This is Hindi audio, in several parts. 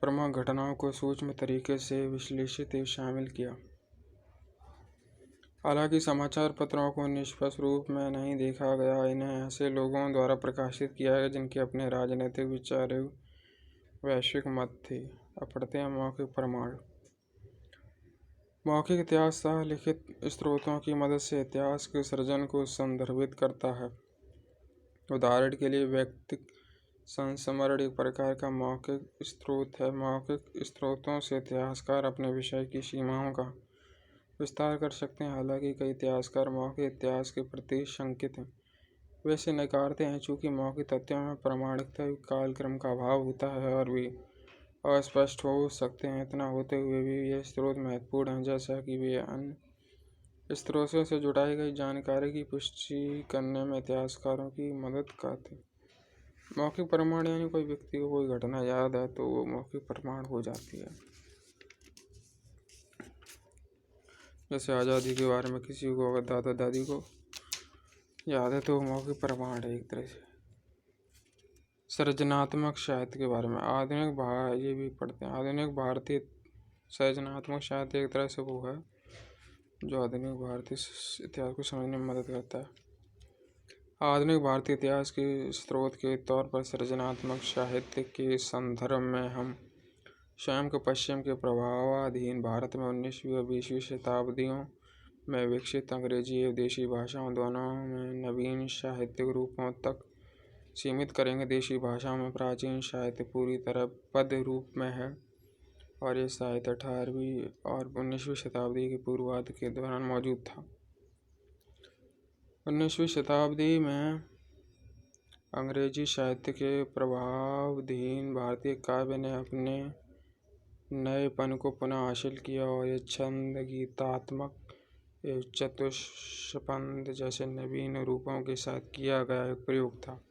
प्रमुख घटनाओं को सूक्ष्म तरीके से विश्लेषित एवं शामिल किया। हालांकि समाचार पत्रों को निष्पक्ष रूप में नहीं देखा गया, इन्हें ऐसे लोगों द्वारा प्रकाशित किया गया जिनके अपने राजनीतिक विचार एवं वैश्विक मत थे। अप्रत्यय मौखिक प्रमाण। मौखिक इतिहास लिखित स्रोतों की मदद से इतिहास के सृजन को संदर्भित करता है। उदाहरण के लिए व्यक्तिक संस्मरण एक प्रकार का मौखिक स्रोत है। मौखिक स्रोतों से इतिहासकार अपने विषय की सीमाओं का विस्तार कर सकते हैं। हालांकि कई इतिहासकार मौखिक इतिहास के प्रति शंकित हैं। वे इसे नकारते हैं चूँकि मौखिक तथ्यों में प्रामाणिकता कालक्रम का अभाव होता है और वे अस्पष्ट हो सकते हैं। इतना होते हुए भी ये स्रोत महत्वपूर्ण हैं, जैसा कि वे अन्य स्रोतों से जुटाई गई जानकारी की पुष्टि करने में इतिहासकारों की मदद करते। मौखिक प्रमाण यानी कोई व्यक्ति को कोई घटना याद है तो वो मौखिक प्रमाण हो जाती है। जैसे आज़ादी के बारे में किसी को अगर दादा दादी को याद है तो वो मौखिक प्रमाण है एक तरह से। सृजनात्मक साहित्य के बारे में ये भी पढ़ते हैं। आधुनिक भारतीय सृजनात्मक साहित्य एक तरह से वो है जो आधुनिक भारतीय इतिहास को समझने में मदद करता है। आधुनिक भारतीय इतिहास के स्रोत के तौर पर सृजनात्मक साहित्य के संदर्भ में हम स्वयं को पश्चिम के प्रभावाधीन भारत में 19वीं और 20वीं शताब्दियों में विकसित अंग्रेजी एवं देशी भाषाओं दोनों में नवीन साहित्यिक रूपों तक सीमित करेंगे। देशी भाषाओं में प्राचीन साहित्य पूरी तरह पद्य रूप में है और ये साहित्य 18वीं और 19वीं शताब्दी के पूर्वार्ध के दौरान मौजूद था। 19वीं शताब्दी में अंग्रेजी साहित्य के प्रभावाधीन भारतीय काव्य ने अपने नएपन को पुनः हासिल किया और ये छंद, गीतात्मक एवं चतुष्पद जैसे नवीन रूपों के साथ किया गया एक प्रयोग था।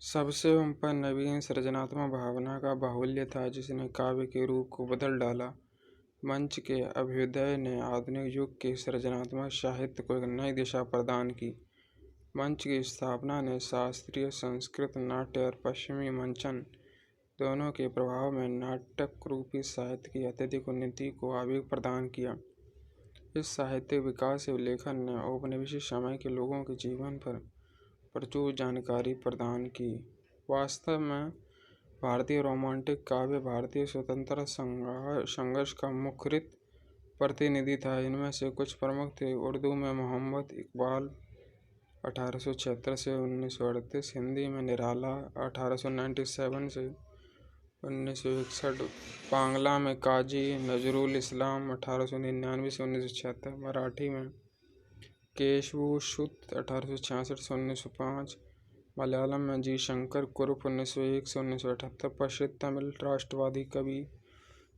सबसे उन पर नवीन सृजनात्मक भावना का बाहुल्य था जिसने काव्य के रूप को बदल डाला। मंच के अभ्युदय ने आधुनिक युग के सृजनात्मक साहित्य को एक नई दिशा प्रदान की। मंच की स्थापना ने शास्त्रीय संस्कृत नाट्य और पश्चिमी मंचन दोनों के प्रभाव में नाटक रूपी साहित्य की अत्यधिक उन्नति को आवेग प्रदान किया। इस साहित्य विकास एवं लेखन ने औपनिवेशिक समय के लोगों के जीवन पर प्रचुर जानकारी प्रदान की। वास्तव में भारतीय रोमांटिक काव्य भारतीय स्वतंत्रता संघर्ष का मुखरित प्रतिनिधि था। इनमें से कुछ प्रमुख थे। उर्दू में मोहम्मद इकबाल 1876 से 1938, हिंदी में निराला 1897 से 1961, बांग्ला में काजी नजरुल इस्लाम 1899 से 1976, मराठी में केशव सूत 1866 से 1905, मलयालम में जी शंकर कुरुप 1901 से 1978, प्रसिद्ध तमिल राष्ट्रवादी कवि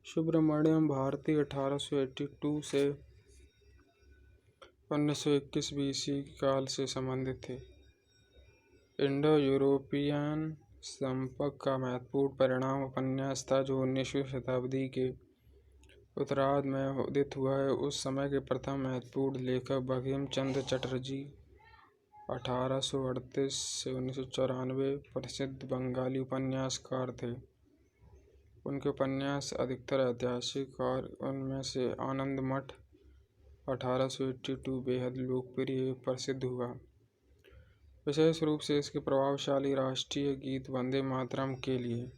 सुब्रमण्यम भारती 1882 से 1921 बीसी काल से संबंधित थे। इंडो यूरोपियन संपर्क का महत्वपूर्ण परिणाम उपन्यास था जो 19वीं शताब्दी के उत्तरार्ध में उदित हुआ है। उस समय के प्रथम महत्वपूर्ण लेखक बंकिम चंद्र चटर्जी 1838 से 1994 प्रसिद्ध बंगाली उपन्यासकार थे। उनके उपन्यास अधिकतर ऐतिहासिक और उनमें से आनंद मठ 1882 बेहद लोकप्रिय प्रसिद्ध हुआ। विशेष रूप से इसके प्रभावशाली राष्ट्रीय गीत वंदे मातरम के लिए।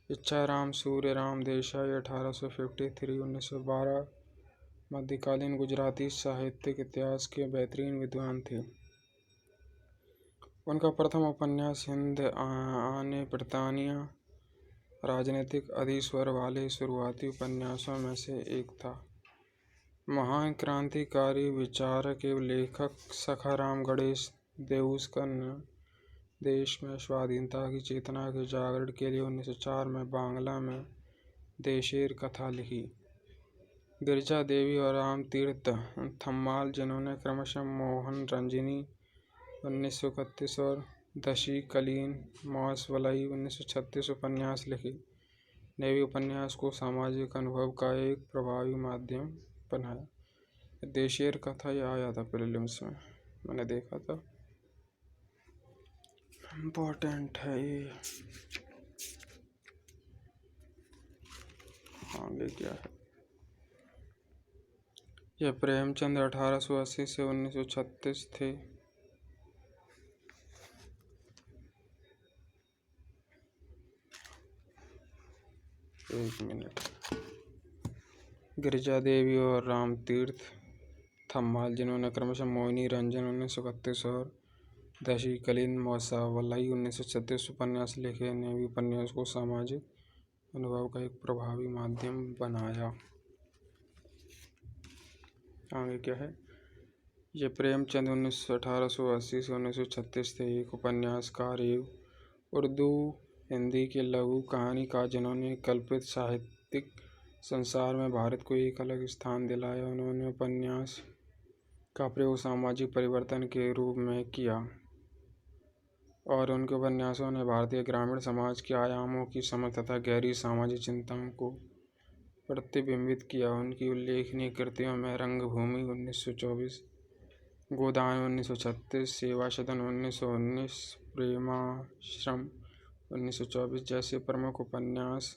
इच्छाराम सूर्यराम देसाई 1853-1912 मध्यकालीन गुजराती साहित्यिक इतिहास के बेहतरीन विद्वान थे। उनका प्रथम उपन्यास हिंद आने ब्रितानिया राजनीतिक अधिस्वर वाले शुरुआती उपन्यासों में से एक था। महान क्रांतिकारी विचारक एवं लेखक सखाराम गणेश देउस्कर ने देश में स्वाधीनता की चेतना के जागरण के लिए 1904 में बांग्ला में देशेर कथा लिखी। गिरजा देवी और राम तीर्थ थम्माल, जिन्होंने क्रमशः मोहन रंजनी 1931 और दशी कलीन मौसवलई 1936 उपन्यास लिखे, ने भी उपन्यास को सामाजिक अनुभव का एक प्रभावी माध्यम बनाया। देशेर कथा ये आया था प्रीलिम्स में, मैंने देखा था, इम्पोर्टेंट है ये। आगे क्या है? यह प्रेमचंद 1880 से 1936 थे। एक मिनट। गिरिजा देवी और रामतीर्थ थम्माल, जिन्होंने क्रमशः मोहिनी रंजन 1931 और दशी कलीन मौसावलाई 1936 उपन्यास लिखे, ने भी उपन्यास को सामाजिक अनुभव का एक प्रभावी माध्यम बनाया। आगे क्या है? ये प्रेमचंद 1880 से 1936 थे, एक उपन्यासकार एवं उर्दू हिंदी के लघु कहानीकार जिन्होंने कल्पित साहित्यिक संसार में भारत को एक अलग स्थान दिलाया। उन्होंने उपन्यास का प्रयोग सामाजिक परिवर्तन के रूप में किया और उनके उपन्यासों ने भारतीय ग्रामीण समाज के आयामों की समझ तथा गहरी सामाजिक चिंताओं को प्रतिबिंबित किया। उनकी उल्लेखनीय कृतियों में रंगभूमि 1924, गोदान 1936, सेवा सदन 1919, प्रेमाश्रम 1924 जैसे प्रमुख उपन्यास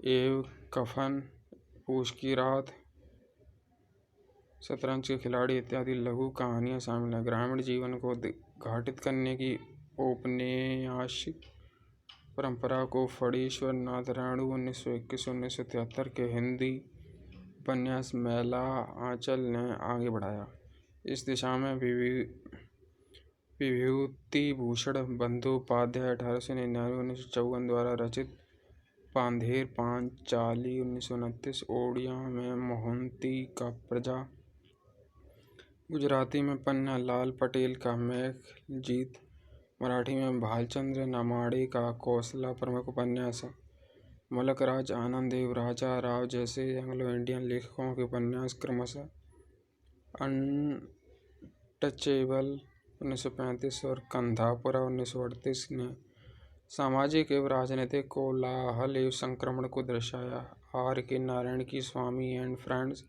एवं कफन, पूस की रात, शतरंज के खिलाड़ी इत्यादि लघु कहानियां शामिल हैं। ग्रामीण जीवन को घाटित करने की औपन्यासिक परंपरा को फणीश्वर नाथ रेणु 1921-1973 के हिंदी उपन्यास मैला आंचल ने आगे बढ़ाया। इस दिशा में विभूति भूषण बंदोपाध्याय 1899-1954 द्वारा रचित पांधेर पांचाली 1929, ओडिया में मोहंती का प्रजा, गुजराती में पन्ना लाल पटेल का मेघजीत, मराठी में भालचंद्र नमाड़े का कौसला प्रमुख उपन्यास है। मुल्क राज, आनंद देव, राजा राव जैसे एंग्लो इंडियन लेखकों के उपन्यास क्रमशः अनटचेबल 1935 और कंधापुरा 1938 ने सामाजिक एवं राजनीतिक कोलाहल एवं संक्रमण को दर्शाया। आर के नारायण की स्वामी एंड फ्रेंड्स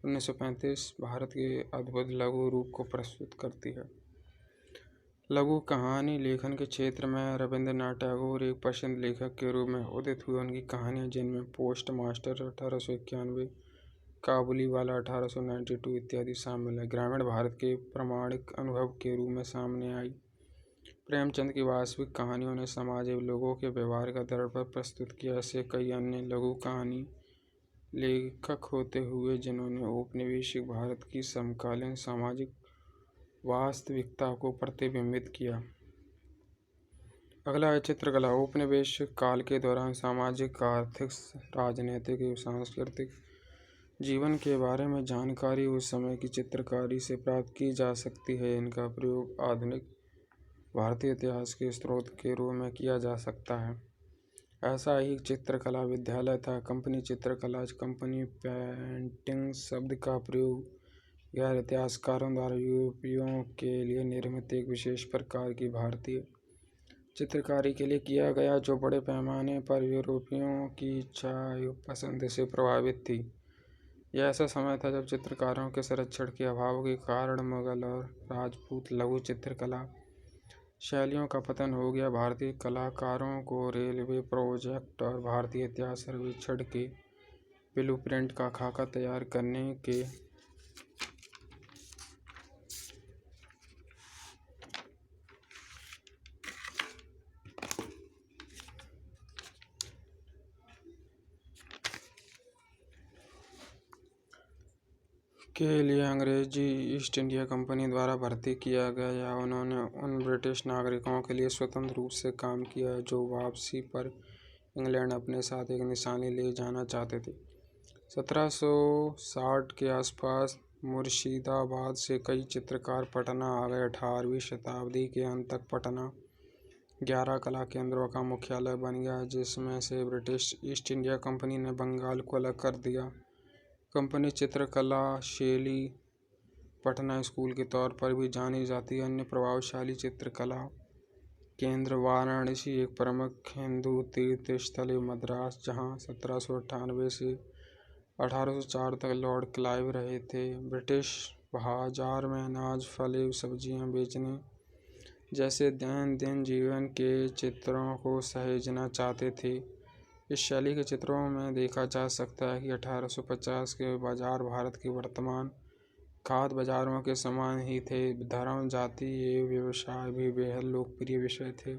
1935 भारत के अद्भुत लघु रूप को प्रस्तुत करती है। लघु कहानी लेखन के क्षेत्र में रविंद्रनाथ टैगोर एक प्रसिद्ध लेखक के रूप में उदित हुए। उनकी कहानियां, जिनमें पोस्ट मास्टर 1891, काबुली वाला 1892 इत्यादि शामिल है, ग्रामीण भारत के प्रामाणिक अनुभव के रूप में सामने आई। प्रेमचंद की वास्तविक कहानियों ने समाज एवं लोगों के व्यवहार का दर्पण प्रस्तुत किया। ऐसे कई अन्य लघु कहानी लेखक होते हुए जिन्होंने औपनिवेशिक भारत की समकालीन सामाजिक वास्तविकता को प्रतिबिंबित किया। अगला है चित्रकला। औपनिवेशिक काल के दौरान सामाजिक, आर्थिक, राजनीतिक एवं सांस्कृतिक जीवन के बारे में जानकारी उस समय की चित्रकारी से प्राप्त की जा सकती है। इनका प्रयोग आधुनिक भारतीय इतिहास के स्रोत के रूप में किया जा सकता है। ऐसा ही चित्रकला विद्यालय था। कंपनी चित्रकला, कंपनी पेंटिंग शब्द का प्रयोग गैर इतिहासकारों द्वारा यूरोपियों के लिए निर्मित एक विशेष प्रकार की भारतीय चित्रकारी के लिए किया गया, जो बड़े पैमाने पर यूरोपियों की इच्छा एवं पसंद से प्रभावित थी। यह ऐसा समय था जब चित्रकारों के संरक्षण के अभाव के कारण मुगल और राजपूत लघु चित्रकला शैलियों का पतन हो गया। भारतीय कलाकारों को रेलवे प्रोजेक्ट और भारतीय इतिहास सर्वेक्षण के ब्लूप्रिंट का खाका तैयार करने के लिए अंग्रेजी ईस्ट इंडिया कंपनी द्वारा भर्ती किया गया। उन्होंने उन ब्रिटिश नागरिकों के लिए स्वतंत्र रूप से काम किया जो वापसी पर इंग्लैंड अपने साथ एक निशानी ले जाना चाहते थे। 1760 के आसपास मुर्शिदाबाद से कई चित्रकार पटना आ गए। 18वीं शताब्दी के अंत तक पटना 11 कला केंद्रों का मुख्यालय बन गया, जिसमें से ब्रिटिश ईस्ट इंडिया कंपनी ने बंगाल को अलग कर दिया। कंपनी चित्रकला शैली पटना स्कूल के तौर पर भी जानी जाती है। अन्य प्रभावशाली चित्रकला केंद्र वाराणसी एक प्रमुख हिंदू तीर्थ स्थल है, मद्रास जहां 1798 से 1804 तक लॉर्ड क्लाइव रहे थे। ब्रिटिश बाजार में अनाज, फल एवं सब्जियां बेचने जैसे दैनंदिन जीवन के चित्रों को सहेजना चाहते थे। इस शैली के चित्रों में देखा जा सकता है कि 1850 के बाजार भारत के वर्तमान खाद्य बाजारों के समान ही थे। धर्म, जाति एवं व्यवसाय भी बेहद लोकप्रिय विषय थे।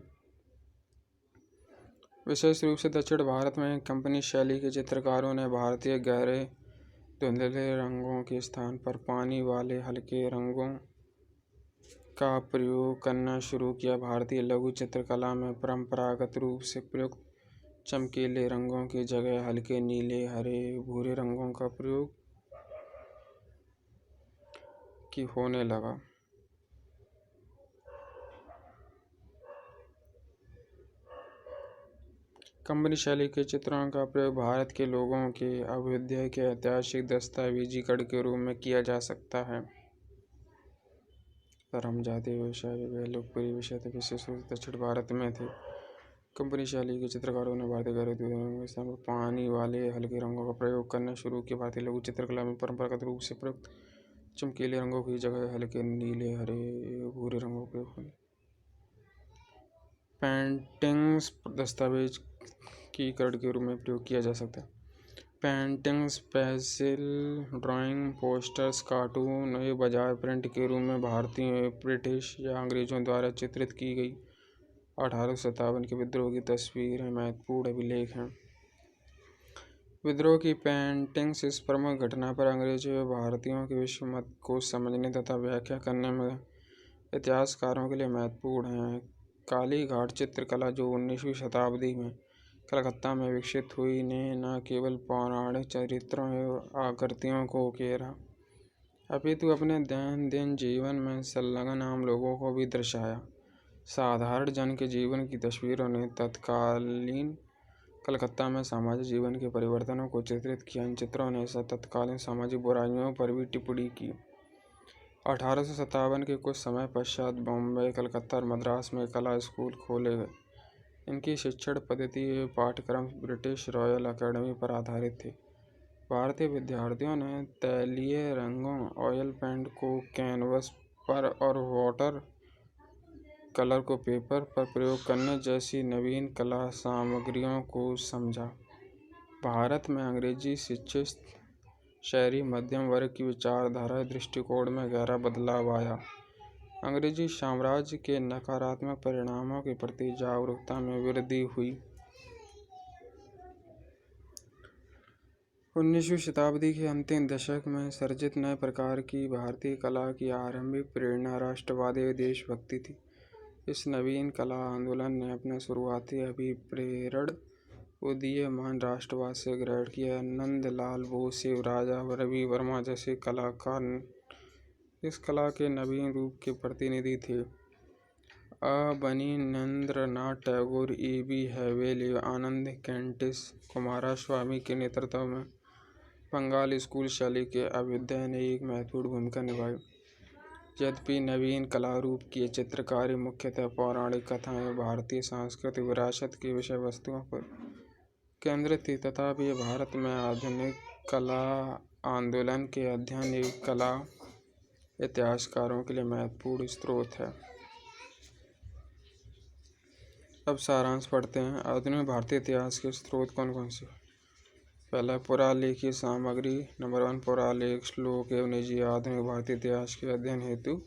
विशेष रूप से दक्षिण भारत में कंपनी शैली के चित्रकारों ने भारतीय गहरे धुंधले रंगों के स्थान पर पानी वाले हल्के रंगों का प्रयोग करना शुरू किया। भारतीय लघु चित्रकला में परंपरागत रूप से प्रयुक्त चमकीले रंगों की जगह हल्के नीले, हरे, भूरे रंगों का प्रयोग की होने लगा। कंपनी शैली के चित्रों का प्रयोग भारत के लोगों के अभ्युदय के ऐतिहासिक दस्तावेजीकरण के रूप में किया जा सकता है। धर्म, जाति, व्यवसाय वे लोकप्रिय विषय थे, विशेष रूप से दक्षिण भारत में थे। कंपनी शैली के चित्रकारों ने भारतीय गहरे धुंधले स्थान पर पानी वाले हल्के रंगों का प्रयोग करना शुरू किया। भारतीय लघु चित्रकला में परंपरागत रूप से प्रयुक्त चमकीले रंगों की जगह हल्के नीले, हरे, भूरे रंगों का प्रयोग होने। पेंटिंग्स दस्तावेजीकरण के रूप में प्रयोग किया जा सकता है। Paintings, pencil drawing, posters, cartoon ये बाजार प्रिंट के रूप में भारतीय, ब्रिटिश या अंग्रेजों द्वारा चित्रित की गई 1857 के विद्रोह की तस्वीरें महत्वपूर्ण अभिलेख हैं। विद्रोह की पेंटिंग्स इस प्रमुख घटना पर अंग्रेजों व भारतीयों के विश्व मत को समझने तथा व्याख्या करने में इतिहासकारों के लिए महत्वपूर्ण है। काली घाट चित्रकला, जो 19वीं शताब्दी में कलकत्ता में विकसित हुई, ने न केवल पौराणिक चरित्रों एवं आकृतियों को उकेरा, अपितु अपने दैनंदिन जीवन में संलग्न आम लोगों को भी दर्शाया। साधारण जन के जीवन की तस्वीरों ने तत्कालीन कलकत्ता में सामाजिक जीवन के परिवर्तनों को चित्रित किया। इन चित्रों ने तत्कालीन सामाजिक बुराइयों पर भी टिप्पणी की। 1857 के कुछ समय पश्चात बॉम्बे, कलकत्ता और मद्रास में कला स्कूल खोले गए। इनकी शिक्षण पद्धति एवं पाठ्यक्रम ब्रिटिश रॉयल अकेडमी पर आधारित थे। भारतीय विद्यार्थियों ने तैलीय रंगों, ऑयल पेंट को कैनवस पर और वाटर कलर को पेपर पर प्रयोग करने जैसी नवीन कला सामग्रियों को समझा। भारत में अंग्रेजी शिक्षित शहरी मध्यम वर्ग की विचारधारा दृष्टिकोण में गहरा बदलाव आया। अंग्रेजी साम्राज्य के नकारात्मक परिणामों के प्रति जागरूकता में वृद्धि हुई। 19वीं शताब्दी के अंतिम दशक में सर्जित नए प्रकार की भारतीय कला की आरंभिक प्रेरणा राष्ट्रवादी व देशभक्ति थी। इस नवीन कला आंदोलन ने अपने शुरुआती अभिप्रेरण उदीयमान राष्ट्रवाद से ग्रहण किया। नंदलाल बोस एवं राजा रवि वर्मा जैसे कलाकार इस कला के नवीन रूप के प्रतिनिधि थे। बनीन्द्रनाथ टैगोर, E.B. हैवेल एवं आनंद कैंटिस कुमारस्वामी के नेतृत्व में बंगाल स्कूल शैली के अभ्युदय ने एक महत्वपूर्ण भूमिका निभाई। यद्यपि नवीन कला रूप की चित्रकारी मुख्यतः पौराणिक कथाएं, भारतीय सांस्कृतिक विरासत की विषय वस्तुओं पर केंद्रित थी, तथापि यह भारत में आधुनिक कला आंदोलन के अध्ययन एवं कला इतिहासकारों के लिए महत्वपूर्ण स्रोत है। अब सारांश पढ़ते हैं। आधुनिक भारतीय इतिहास के स्रोत कौन कौन से? पहला, पुरालेखीय सामग्री। नंबर 1, पुरालेख, श्लोक एवं निजी आधुनिक भारतीय इतिहास के अध्ययन हेतु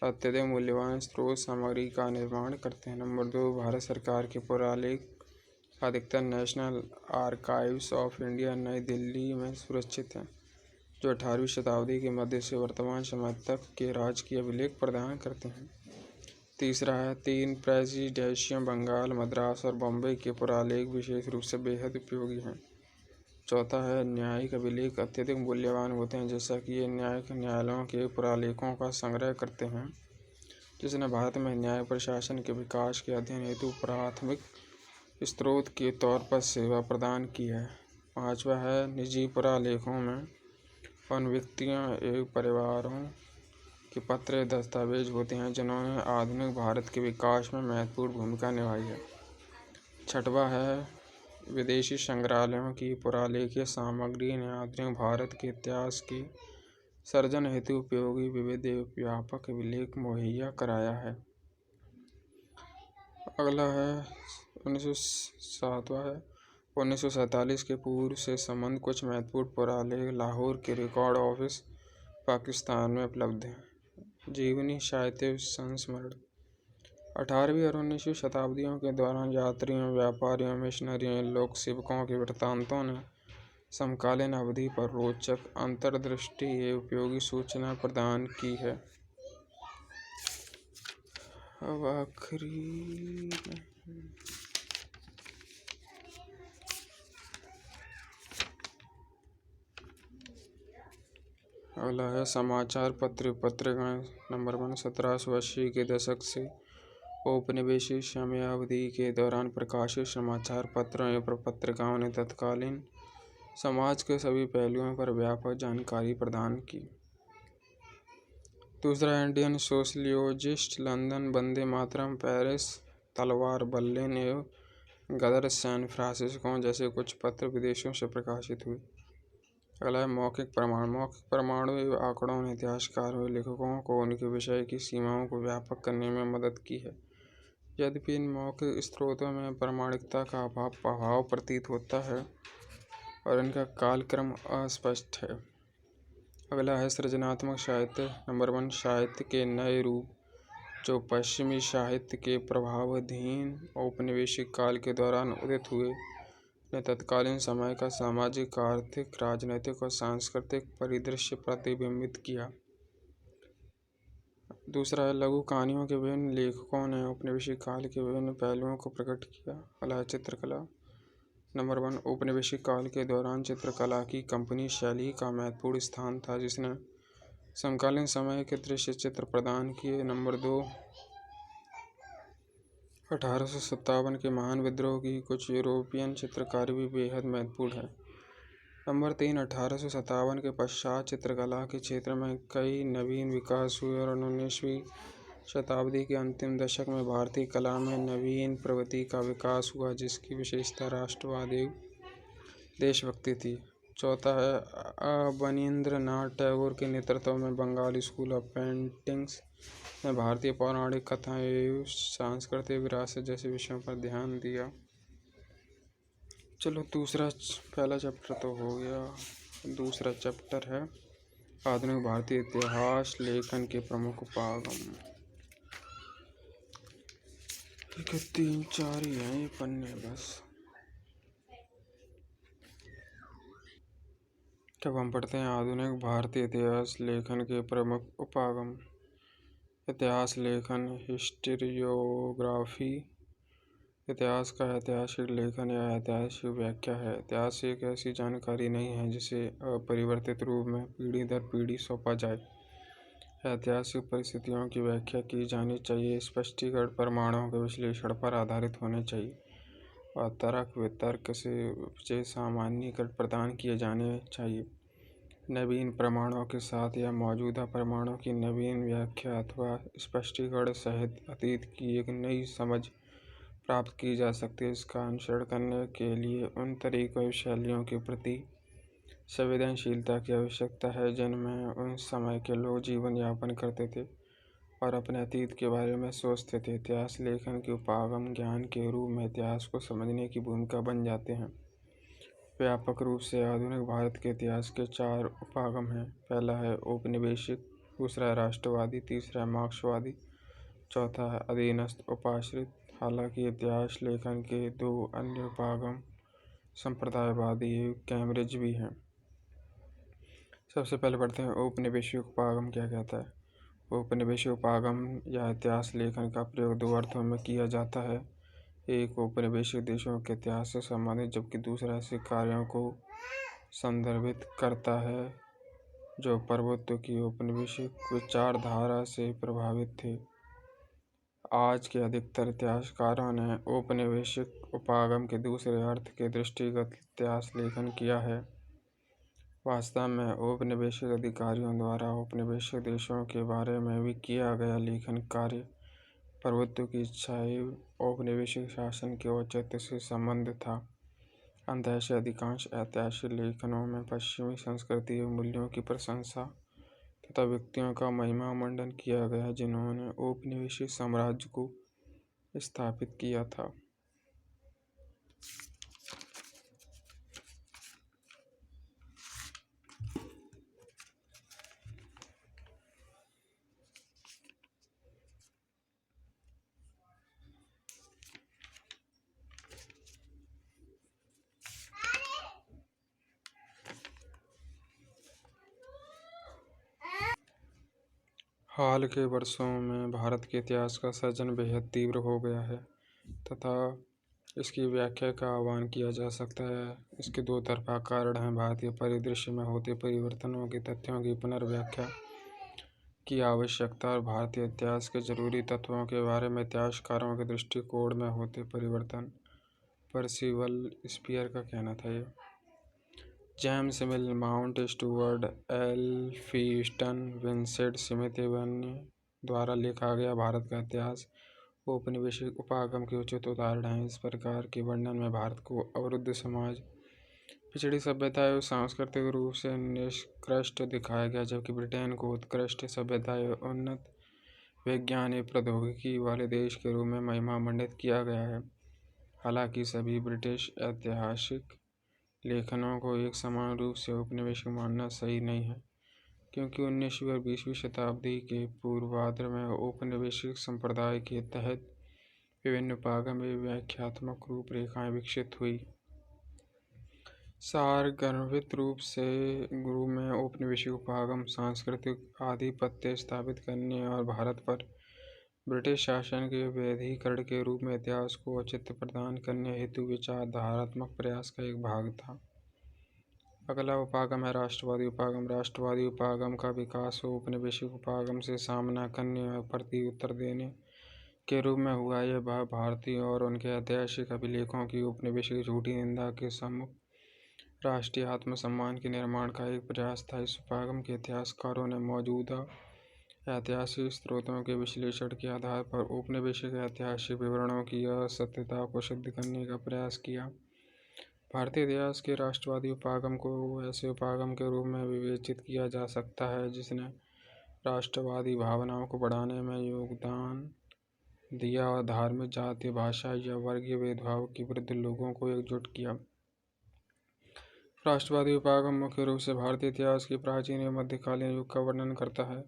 अत्यधिक मूल्यवान स्रोत सामग्री का निर्माण करते हैं। नंबर 2, भारत सरकार के पुरालेख अधिकतर नेशनल आर्काइव्स ऑफ इंडिया, नई दिल्ली में सुरक्षित हैं, जो 18वीं शताब्दी के मध्य से वर्तमान समय तक के राजकीय अभिलेख प्रदान करते हैं। तीसरा है 3 प्रेसिडेंशियम, बंगाल, मद्रास और बॉम्बे के पुरालेख विशेष रूप से बेहद उपयोगी हैं। चौथा है न्यायिक अभिलेख अत्यधिक मूल्यवान होते हैं, जैसा कि ये न्यायिक न्यायालयों के पुरालेखों का संग्रह करते हैं, जिसने भारत में न्याय प्रशासन के विकास के अध्ययन हेतु प्राथमिक स्रोत के तौर पर सेवा प्रदान की है। पांचवा है निजी पुरालेखों में उन व्यक्तियों एवं परिवारों के पत्र दस्तावेज होते हैं जिन्होंने आधुनिक भारत के विकास में महत्वपूर्ण भूमिका निभाई है। छठवां है विदेशी संग्रहालयों की पुरालेखीय सामग्री ने आधुनिक भारत के इतिहास के सर्जन हेतु उपयोगी, विविध एवं व्यापक अभिलेख मुहैया कराया है। अगला है 1907वां है 1947 के पूर्व से संबंध कुछ महत्वपूर्ण पुरालेख लाहौर के रिकॉर्ड ऑफिस पाकिस्तान में उपलब्ध हैं। जीवनी साहित्य संस्मरण 18वीं और 19वीं शताब्दियों के दौरान यात्रियों, व्यापारियों, मिशनरियों, लोक सेवकों के वृत्तांतों ने समकालीन अवधि पर रोचक अंतर्दृष्टि एवं उपयोगी सूचना प्रदान की है। अब आखिरी अगला है समाचार पत्र पत्रिकाएं। नंबर 1, 1780 के दशक से औपनिवेशिक समयावधि के दौरान प्रकाशित समाचार पत्रों एवं पत्रिकाओं ने तत्कालीन समाज के सभी पहलुओं पर व्यापक जानकारी प्रदान की। दूसरा, Indian सोशलियोजिस्ट, London, Vande Mataram, Paris, तलवार, बर्लिन एवं गदर, सैन फ्रांसिस्को जैसे कुछ पत्र विदेशों से प्रकाशित हुए। अगला है मौखिक प्रमाण। मौखिक प्रमाणों एवं आंकड़ों ने इतिहासकारों एवं लेखकों को उनके विषय की सीमाओं को व्यापक करने में मदद की है। यद्यपि इन मौखिक स्रोतों में प्रामाणिकता का अभाव प्रतीत होता है और इनका कालक्रम अस्पष्ट है। अगला है सृजनात्मक साहित्य। नंबर 1, साहित्य के नए रूप जो पश्चिमी साहित्य के प्रभावाधीन औपनिवेशिक काल के दौरान उदित हुए ने तत्कालीन समय का सामाजिक, आर्थिक, राजनीतिक और सांस्कृतिक परिदृश्य प्रतिबिंबित किया। दूसरा है लघु कहानियों के विभिन्न लेखकों ने औपनिवेशिक काल के विभिन्न पहलुओं को प्रकट किया। अगला है चित्रकला। नंबर 1, औपनिवेशिक काल के दौरान चित्रकला की कंपनी शैली का महत्वपूर्ण स्थान था, जिसने समकालीन समय के दृश्य चित्र प्रदान किए। नंबर 2, 1857 के महान विद्रोह की कुछ यूरोपियन चित्रकारी भी बेहद महत्वपूर्ण है। नंबर 3, 1857 के पश्चात चित्रकला के क्षेत्र में कई नवीन विकास हुए और 19वीं शताब्दी के अंतिम दशक में भारतीय कला में नवीन प्रवृत्ति का विकास हुआ, जिसकी विशेषता राष्ट्रवादी देशभक्ति थी। चौथा है अवनींद्रनाथ टैगोर के नेतृत्व में बंगाल स्कूल ऑफ पेंटिंग्स ने भारतीय पौराणिक कथाएं एवं सांस्कृतिक विरासत जैसे विषयों पर ध्यान दिया। चलो पहला चैप्टर तो हो गया। दूसरा चैप्टर है आधुनिक भारतीय इतिहास लेखन के प्रमुख उपागम। 3-4 ही हैं ये पन्ने बस। जब हम पढ़ते हैं आधुनिक भारतीय इतिहास लेखन के प्रमुख उपागम। इतिहास लेखन, हिस्टोरियोग्राफी। इतिहास का ऐतिहासिक लेखन या ऐतिहासिक व्याख्या है। इतिहास एक ऐसी जानकारी नहीं है जिसे अपरिवर्तित रूप में पीढ़ी दर पीढ़ी सौंपा जाए। ऐतिहासिक परिस्थितियों की व्याख्या की जानी चाहिए, स्पष्टीकरण प्रमाणों के विश्लेषण पर आधारित होने चाहिए और तर्क वितर्क से सामान्यीकरण प्रदान किए जाने चाहिए। नवीन प्रमाणों के साथ या मौजूदा प्रमाणों की नवीन व्याख्या अथवा स्पष्टीकरण सहित अतीत की एक नई समझ प्राप्त की जा सकती है। इसका अनुसरण करने के लिए उन तरीकों और शैलियों के प्रति संवेदनशीलता की आवश्यकता है जिनमें उन समय के लोग जीवन यापन करते थे और अपने अतीत के बारे में सोचते थे। इतिहास लेखन के उपागम ज्ञान के रूप में इतिहास को समझने की भूमिका बन जाते हैं। व्यापक रूप से आधुनिक भारत के इतिहास के 4 उपागम हैं। पहला है औपनिवेशिक, दूसरा है राष्ट्रवादी, तीसरा है मार्क्सवादी, चौथा है अधीनस्थ उपाश्रित। हालांकि इतिहास लेखन के 2 अन्य उपागम संप्रदायवादी एवं कैम्ब्रिज भी हैं। सबसे पहले पढ़ते हैं औपनिवेशिक उपागम क्या कहता है। औपनिवेशिक उपागम या इतिहास लेखन का प्रयोग 2 अर्थों में किया जाता है। एक औपनिवेशिक देशों के इतिहास से संबंधित, जबकि दूसरा ऐसे कार्यों को संदर्भित करता है जो प्रभुत्व की औपनिवेशिक विचारधारा से प्रभावित थे। आज के अधिकतर इतिहासकारों ने औपनिवेशिक उपागम के दूसरे अर्थ के दृष्टिगत इतिहास लेखन किया है। वास्तव में औपनिवेशिक अधिकारियों द्वारा औपनिवेशिक देशों के बारे में भी किया गया लेखन कार्य प्रभुत्व की इच्छाएं औपनिवेशिक शासन के औचित्य से संबंधित था। अतः ऐसे अधिकांश ऐतिहासिक लेखनों में पश्चिमी संस्कृति एवं मूल्यों की प्रशंसा तथा व्यक्तियों का महिमा मंडन किया गया जिन्होंने औपनिवेशिक साम्राज्य को स्थापित किया था। हाल के वर्षों में भारत के इतिहास का सृजन बेहद तीव्र हो गया है तथा इसकी व्याख्या का आह्वान किया जा सकता है। इसके दो तरफा कारण हैं। भारतीय परिदृश्य में होते परिवर्तनों के तथ्यों की पुनर्व्याख्या की आवश्यकता और भारतीय इतिहास के जरूरी तत्वों के बारे में इतिहासकारों के दृष्टिकोण में होते परिवर्तन। पर्सिवल स्पीयर का कहना था ये। James Mill, Mount Stuart, Elphinstone, Vincent Smith अन्य द्वारा लिखा गया भारत का इतिहास औपनिवेशिक उपागम के उचित उदाहरण है। इस प्रकार के वर्णन में भारत को अवरुद्ध समाज, पिछड़ी सभ्यता एवं सांस्कृतिक रूप से निष्कृष्ट दिखाया गया, जबकि ब्रिटेन को उत्कृष्ट सभ्यता एवं उन्नत विज्ञान एवं प्रौद्योगिकी वाले देश के रूप में महिमा मंडित किया गया है। हालांकि सभी ब्रिटिश ऐतिहासिक लेखनों को एक समान रूप से औपनिवेशिक मानना सही नहीं है, क्योंकि 19वीं और 20वीं शताब्दी के पूर्वार्ध में औपनिवेशिक संप्रदाय के तहत विभिन्न उपागम एवं व्याख्यात्मक रूपरेखाएं विकसित हुई। सारगर्भित रूप में औपनिवेशिक उपागम सांस्कृतिक आधिपत्य स्थापित करने और भारत पर ब्रिटिश शासन के वैधीकरण के रूप में इतिहास को औचित्य प्रदान करने हेतु विचारधारात्मक प्रयास का एक भाग था। अगला उपागम है राष्ट्रवादी उपागम। राष्ट्रवादी उपागम का विकास औपनिवेशिक उपागम से सामना करने और प्रति उत्तर देने के रूप में हुआ। यह भारतीय और उनके ऐतिहासिक अभिलेखों की औपनिवेशिक झूठी निंदा के सम्मुख राष्ट्रीय आत्मसम्मान के निर्माण का एक प्रयास था। इस उपागम के इतिहासकारों ने मौजूदा ऐतिहासिक स्रोतों के विश्लेषण के आधार पर औपनिवेशिक ऐतिहासिक विवरणों की असत्यता को सिद्ध करने का प्रयास किया। भारतीय इतिहास के राष्ट्रवादी उपागम को ऐसे उपागम के रूप में विवेचित किया जा सकता है जिसने राष्ट्रवादी भावनाओं को बढ़ाने में योगदान दिया और धार्मिक, जातीय, भाषा या वर्गीय भेदभाव के विरुद्ध लोगों को एकजुट किया। राष्ट्रवादी उपागम मुख्य रूप से भारतीय इतिहास के प्राचीन एवं मध्यकालीन युग का वर्णन करता है,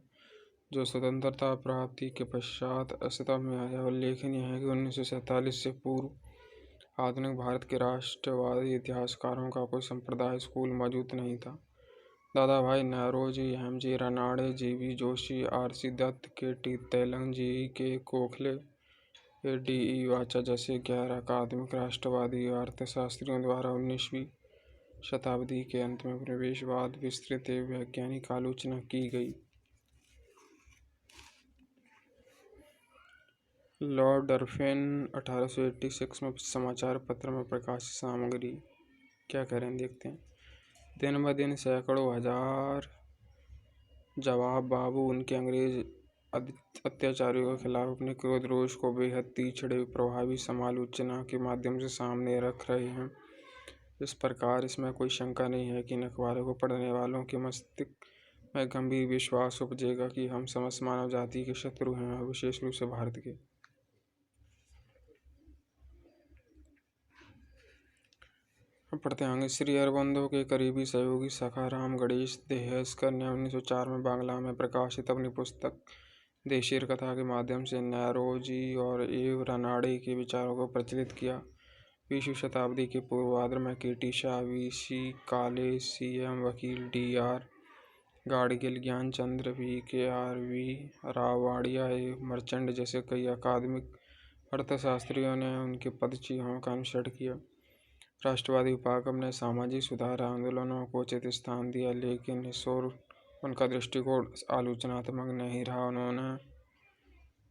जो स्वतंत्रता प्राप्ति के पश्चात अस्तित्व में आया। उल्लेखनीय है कि 1947 से पूर्व आधुनिक भारत के राष्ट्रवादी इतिहासकारों का कोई संप्रदाय स्कूल मौजूद नहीं था। Dadabhai Naoroji, M G Ranade, G V Joshi, R C. Dutt, K T. Telang, G K. Gokhale, D E. Wacha जैसे गैर अकादमिक राष्ट्रवादी अर्थशास्त्रियों द्वारा 19वीं शताब्दी के अंत में उपनिवेशवाद विस्तृत एवं वैज्ञानिक आलोचना की गई। लॉर्ड डरफिन 1886 में समाचार पत्र में प्रकाशित सामग्री क्या कह रहे हैं देखते हैं। दिन ब दिन सैकड़ों हजार जवाब बाबू उनके अंग्रेज अत्याचारियों के खिलाफ अपने क्रोध रोष को बेहद तीक्ष्ण प्रभावी समालोचना के माध्यम से सामने रख रहे हैं। इस प्रकार इसमें कोई शंका नहीं है कि इन अखबारों को पढ़ने वालों के मस्तिष्क में गंभीर विश्वास उपजेगा कि हम समस्त मानव जाति के शत्रु हैं और विशेष रूप से भारत के। पढ़ते हैं। श्री अरबिंदो के करीबी सहयोगी सखाराम गणेश देहस्कर ने 1904 में बांग्ला में प्रकाशित अपनी पुस्तक देशीर कथा के माध्यम से नौरोजी और एव रानाडे के विचारों को प्रचलित किया। 20वीं शताब्दी के पूर्वार्ध में के.टी. शाह, वी.सी. काले, सी.एम. वकील, डी.आर. गाडगिल, ज्ञानचंद्र, वी.के.आर.वी. राववाड़िया एवं मर्चेंट जैसे कई अकादमिक अर्थशास्त्रियों ने उनके पदचिह्नों का अनुसरण किया। राष्ट्रवादी उपागम ने सामाजिक सुधार आंदोलनों को उचित स्थान दिया, लेकिन इस ओर उनका दृष्टिकोण आलोचनात्मक नहीं रहा। उन्होंने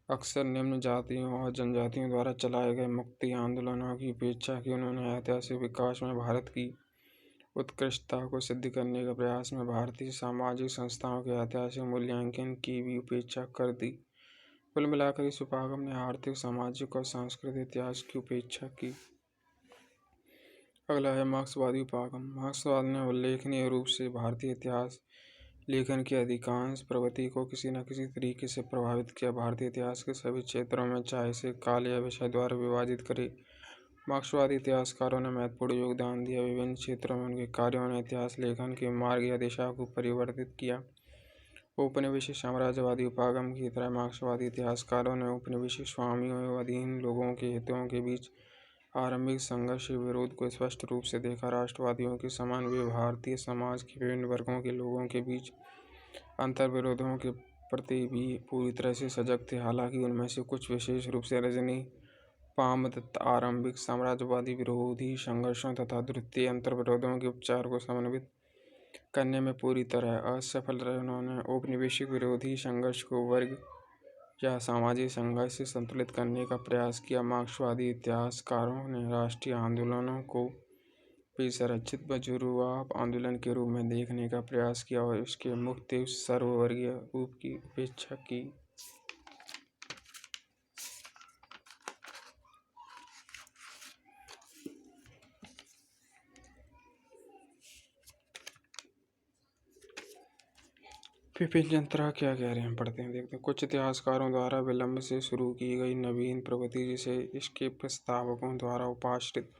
अक्सर निम्न जातियों और जनजातियों द्वारा चलाए गए मुक्ति आंदोलनों की उपेक्षा की। उन्होंने ऐतिहासिक विकास में भारत की उत्कृष्टता को सिद्ध करने के प्रयास में भारतीय सामाजिक संस्थाओं के ऐतिहासिक मूल्यांकन की भी उपेक्षा कर दी। कुल मिलाकर इस उपागम ने आर्थिक, सामाजिक और सांस्कृतिक इतिहास की उपेक्षा की। अगला है मार्क्सवादी उपागम। मार्क्सवाद ने उल्लेखनीय रूप से भारतीय इतिहास लेखन की अधिकांश प्रवृत्ति को किसी न किसी तरीके से प्रभावित किया। भारतीय इतिहास के सभी क्षेत्रों में, चाहे इसे काल या विषय द्वारा विभाजित करे, मार्क्सवादी इतिहासकारों ने महत्वपूर्ण योगदान दिया। विभिन्न क्षेत्रों में उनके कार्यों ने इतिहास लेखन के मार्ग या दिशा को परिवर्तित किया। औपनिवेशिक साम्राज्यवादी उपागम की तरह मार्क्सवादी इतिहासकारों ने औपनिवेशिक स्वामियों एवं अधीन लोगों के हितों के बीच आरंभिक संघर्ष के विरोध को स्पष्ट रूप से देखा। राष्ट्रवादियों के समान वे भारतीय समाज के विभिन्न वर्गों के लोगों के बीच अंतर विरोधों के प्रति भी पूरी तरह से सजग थे। हालांकि उनमें से कुछ, विशेष रूप से रजनी पामदत्त, आरंभिक साम्राज्यवादी विरोधी संघर्षों तथा द्वितीय अंतर्विरोधों के उपचार को समन्वित करने में पूरी तरह असफल रहे। उन्होंने औपनिवेशिक विरोधी संघर्ष को वर्ग या सामाजिक संघर्ष से संतुलित करने का प्रयास किया। मार्क्सवादी इतिहासकारों ने राष्ट्रीय आंदोलनों को भी संरचित बुर्जुआ आंदोलन के रूप में देखने का प्रयास किया और इसके मुक्त सर्ववर्गीय रूप की उपेक्षा की। विपिन चंद्रा क्या कह रहे हैं, पढ़ते हैं, देखते हैं। कुछ इतिहासकारों द्वारा विलंब से शुरू की गई नवीन प्रवृत्ति, जिसे इसके प्रस्तावकों द्वारा उपाश्रित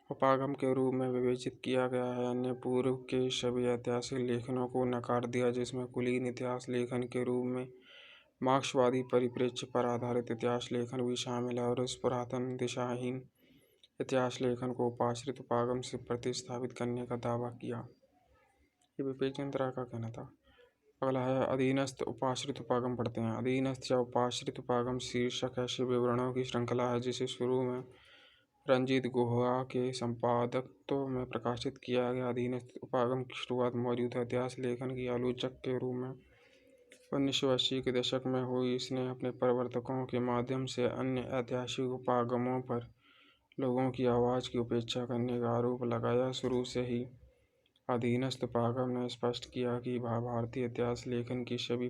उपागम के रूप में विवेचित किया गया है, अन्य पूर्व के सभी ऐतिहासिक लेखनों को नकार दिया, जिसमें कुलीन इतिहास लेखन के रूप में मार्क्सवादी परिप्रेक्ष्य पर आधारित इतिहास लेखन भी शामिल है, और उस पुरातन दिशाहीन इतिहास लेखन को उपाश्रित उपागम से प्रतिस्थापित करने का दावा किया। ये विपिन चंद्रा का कहना था। अगला है अधीनस्थ उपाश्रित उपागम, पढ़ते हैं। अधीनस्थ या उपाश्रित उपागम शीर्षक ऐसे विवरणों की श्रृंखला है जिसे शुरू में रंजीत गुहा के संपादकत्व में प्रकाशित किया गया। अधीनस्थ उपागम की शुरुआत मौजूदा इतिहास लेखन की आलोचक के रूप में 1980 के दशक में हुई। इसने अपने प्रवर्तकों के माध्यम से अन्य ऐतिहासिक उपागमों पर लोगों की आवाज़ की उपेक्षा करने का आरोप लगाया। शुरू से ही अधीनस्थ उपागम ने स्पष्ट किया कि भारतीय इतिहास लेखन की सभी